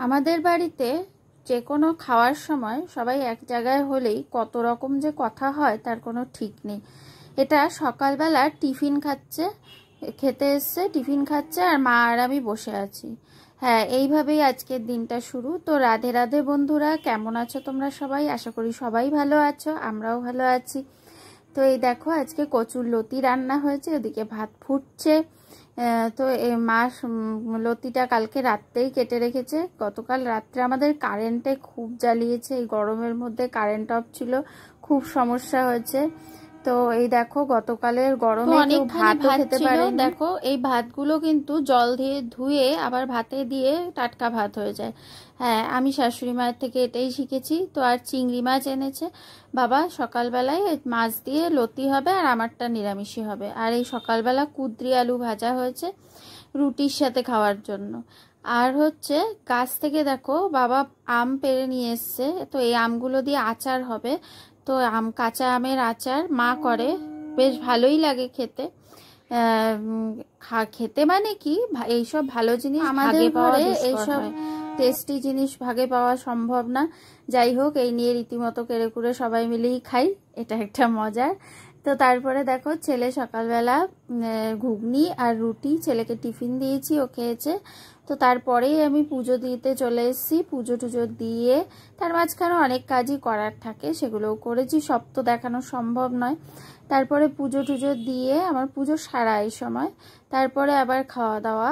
আমাদের বাড়িতে যে কোনো খাওয়ার সময় সবাই এক জায়গায় হলেই কত রকম যে কথা হয় তার কোনো ঠিক নেই। এটা সকালবেলা টিফিন খাচ্ছে, খেতে এসছে, টিফিন খাচ্ছে, আর মা আর আমি বসে আছি। হ্যাঁ, এইভাবেই আজকের দিনটা শুরু। তো রাধে রাধে বন্ধুরা, কেমন আছো তোমরা সবাই? আশা করি সবাই ভালো আছো, আমরাও ভালো আছি। তো এই দেখো, আজকে কচুর লতি রান্না হয়েছে, ওদিকে ভাত ফুটছে। তো মা লতিটা কালকে রাত্রেই কেটে রেখেছে। গতকাল রাত্রে আমাদের কারেন্টে খুব জ্বালিয়েছে, এই গরমের মধ্যে কারেন্ট অফ ছিল, খুব সমস্যা হয়েছে। তো এই দেখো, গতকালের গরমে কেউ ভাতও খেতে পারে। দেখো এই ভাতগুলো কিন্তু জল দিয়ে ধুয়ে আবার ভাতে দিয়ে টাটকা ভাত হয়ে যায়। হ্যাঁ, আমি শাশুড়ি মায়ের থেকে এটাই শিখেছি। তো আর চিংড়ি মাছ এনেছে বাবা, সকালবেলায় মাছ দিয়ে লতি হবে, আর আমারটা নিরামিষই হবে। আর এই সকালবেলা কুঁদরি আলু ভাজা হয়েছে রুটির সাথে খাওয়ার জন্য। আর হচ্ছে গাছ থেকে দেখো বাবা আম পেড়ে নিয়ে এসছে, তো এই আমগুলো দিয়ে আচার হবে। তো কাঁচা আমের আচার মা করে, বেশ ভালোই লাগে খেতে। খেতে মানে কি, এইসব ভালো জিনিস আমাদের ঘরে এইসব টেস্টি জিনিস ভাগে পাওয়া সম্ভব না। যাই হোক, এই নিয়ে রীতিমতো কেড়ে কুড়ে সবাই মিলেই খাই, এটা একটা মজার। তো তারপরে দেখো, ছেলে সকালবেলা ঘুগনি আর রুটি ছেলেকে টিফিন দিয়েছি, ও খেয়েছে। তো তারপরেই আমি পুজো দিতে চলে এসেছি। পুজো টুজো দিয়ে তার মাঝখানে অনেক কাজই করার থাকে, সেগুলোও করেছি, সব তো দেখানো সম্ভব নয়। তারপরে পুজো টুজো দিয়ে আমার পুজো সারা এই সময়, তারপরে আবার খাওয়া দাওয়া।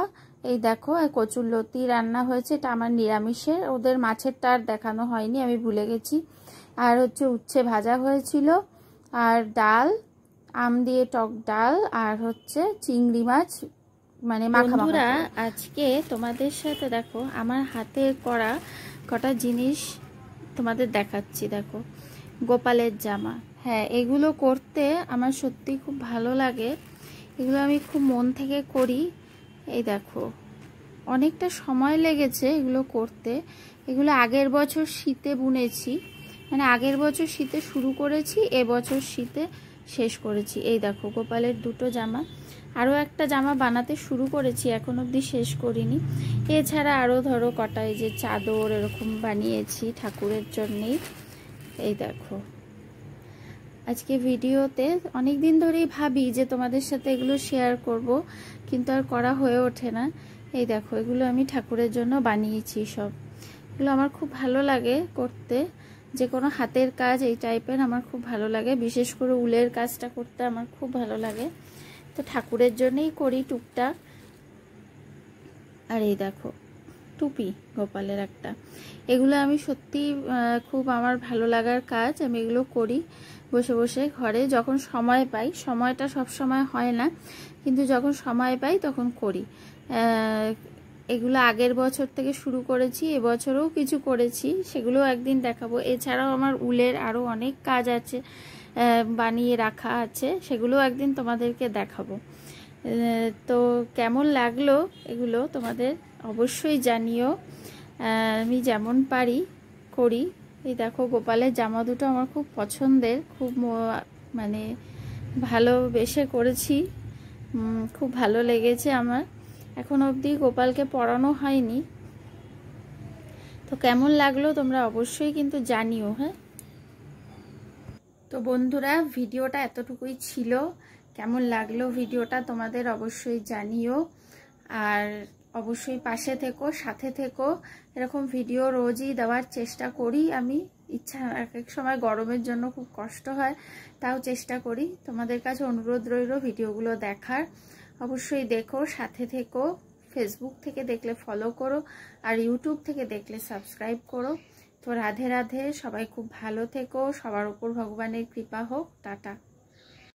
এই দেখো, কচুর লতি রান্না হয়েছে, এটা আমার নিরামিষের, ওদের মাছেরটা আর দেখানো হয়নি, আমি ভুলে গেছি। আর হচ্ছে উচ্ছে ভাজা হয়েছিল, আর ডাল, আম দিয়ে টক ডাল, আর হচ্ছে চিংড়ি মাছ মানে মাখা মাখা। আজকে তোমাদের সাথে দেখো আমার হাতে করা কটা জিনিস তোমাদের দেখাচ্ছি। দেখো, গোপালের জামা। হ্যাঁ, এগুলো করতে আমার সত্যি খুব ভালো লাগে, এগুলো আমি খুব মন থেকে করি। এই দেখো, অনেকটা সময় লেগেছে এগুলো করতে। এগুলো আগের বছর শীতে বুনেছি, মানে আগের বছর শীতে শুরু করেছি, এবছর শীতে শেষ করেছি। এই দেখো, গোপালের দুটো জামা। আরও একটা জামা বানাতে শুরু করেছি, এখন অবধি শেষ করিনি। এছাড়া আরও ধরো কটা এই যে চাদর এরকম বানিয়েছি ঠাকুরের জন্যেই। এই দেখো, আজকে ভিডিওতে অনেক দিন ধরেই ভাবি যে তোমাদের সাথে এগুলো শেয়ার করব, কিন্তু আর করা হয়ে ওঠে না। এই দেখো, এগুলো আমি ঠাকুরের জন্য বানিয়েছি সব। এগুলো আমার খুব ভালো লাগে করতে, যে কোনো হাতের কাজ এই টাইপের আমার খুব ভালো লাগে, বিশেষ করে উলের কাজটা করতে আমার খুব ভালো লাগে। তো ঠাকুরের জন্যই করি টুকটাক। আর এই দেখো, টুপি গোপালের একটা, এগুলো আমি সত্যি খুব আমার ভালো লাগার কাজ, আমি এগুলো করি বসে বসে ঘরে, যখন সময় পাই। সময়টা সব সময় হয় না, কিন্তু যখন সময় পাই তখন করি। এগুলো আগের বছর থেকে শুরু করেছি, এবছরও কিছু করেছি, সেগুলো একদিন দেখাবো। এছাড়াও আমার উলের আরও অনেক কাজ আছে, বানিয়ে রাখা আছে, সেগুলো একদিন তোমাদেরকে দেখাবো। তো কেমন লাগলো এগুলো তোমাদের অবশ্যই জানিও। আমি যেমন পারি করি। এই দেখো, গোপালের জামা দুটো আমার খুব পছন্দের, খুব মানে ভালোবেসে করেছি, খুব ভালো লেগেছে আমার। এখন অবধি গোপালকে পরানো হয়নি। তো কেমন লাগলো তোমরা অবশ্যই কিন্তু জানিও। হ্যাঁ, তো বন্ধুরা, ভিডিওটা এতটুকুই ছিল। কেমন লাগলো ভিডিওটা তোমাদের অবশ্যই জানিও, আর অবশ্যই পাশে থেকো, সাথে থেকো। এরকম ভিডিও রোজই দেওয়ার চেষ্টা করি আমি, ইচ্ছা এক এক সময় গরমের জন্য খুব কষ্ট হয়, তাও চেষ্টা করি। তোমাদের কাছে অনুরোধ রইল ভিডিওগুলো দেখার, অবশ্যই দেখো, সাথে থেকো। ফেসবুক থেকে দেখলে ফলো করো, আর ইউটিউব থেকে দেখলে সাবস্ক্রাইব করো। তো রাধে রাধে, সবাই খুব ভালো থেকো, সবার উপর ভগবানের কৃপা হোক। টাটা।